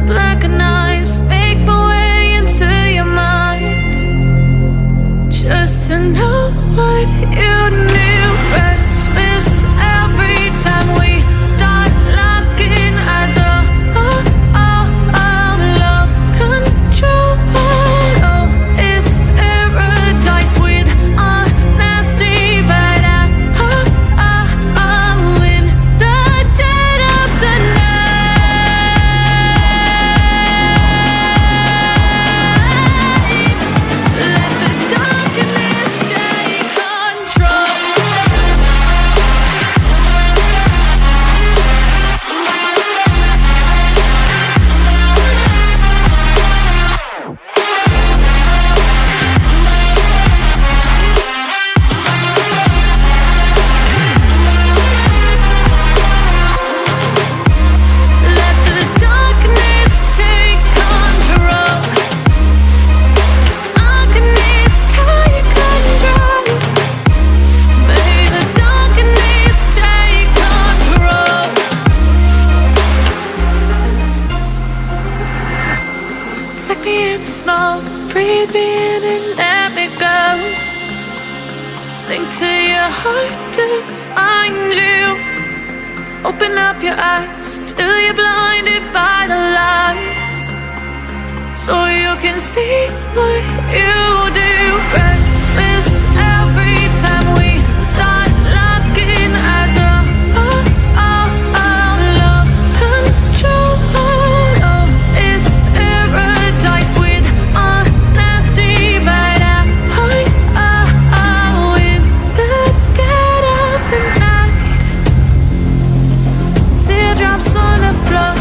black and eyes, make my way into your mind, just to know what you knew. Restless every time we start locking eyes. Lost control. Oh, it's paradise with honesty, but I'm in the dead of the night. Let the darkness take control. Let the darkness take control. Darkness take control. May the darkness take control. Take me in the smoke, breathe me in and let me go. Sink to your heart to find you. Open up your eyes till you're blinded by the lies, so you can see what you do. Restless every time we start locking eyes. Lost control. Oh, it's paradise with honesty, but I'm in the dead of the night. Teardrops on the floor.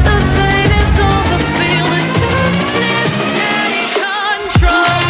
The pain is over. Feel the darkness take control.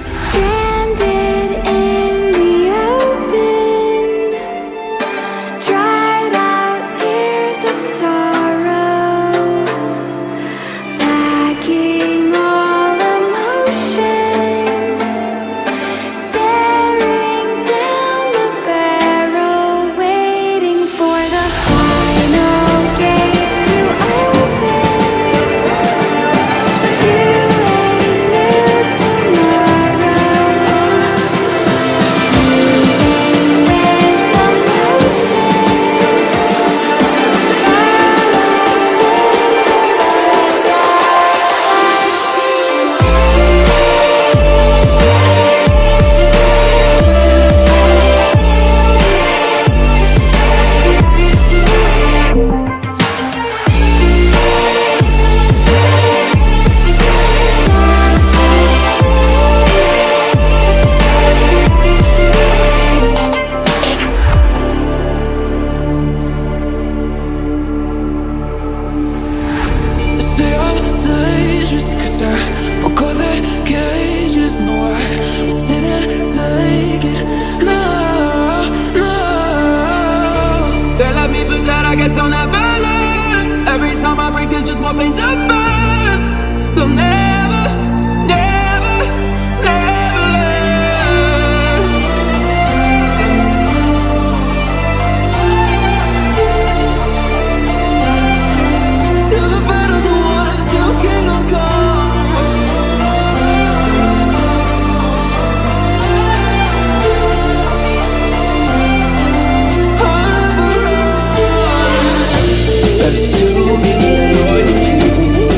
Stranded in the open, dried out tears of sorrow, lacking all emotion, staring down the barrel, waiting for the final gates to open to a new tomorrow. Say I'm dangerous 'cause I broke all the cages. No, I didn't take it. No, no. They let me put that, I guess they'll never learn. Every time I break, there's just more pain to burn. They'll never, never, never learn. Till the battle's won, till kingdom come. That's too many loyalty.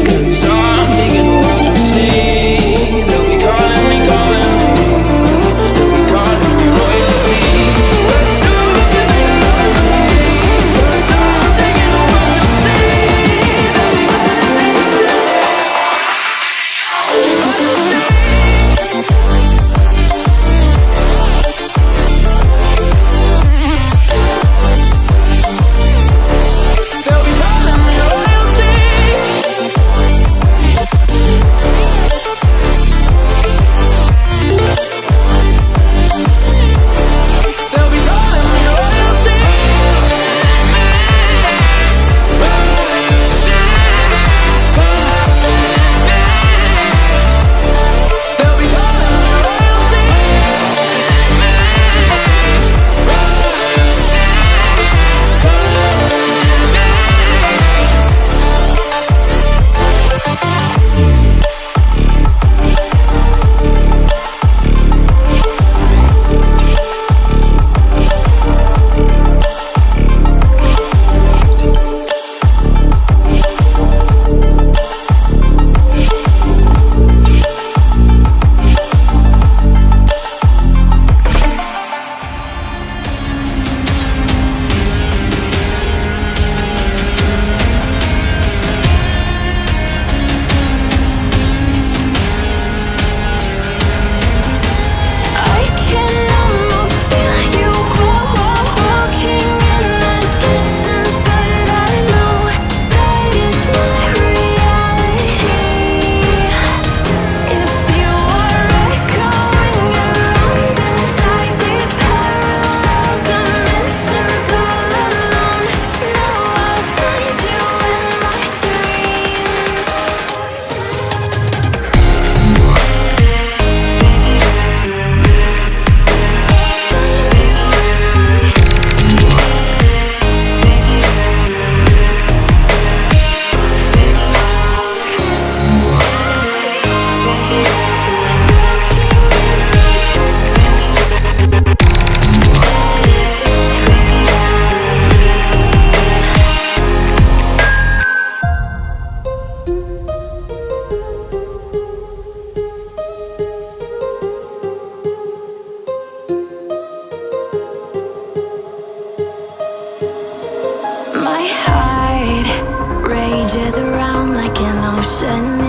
send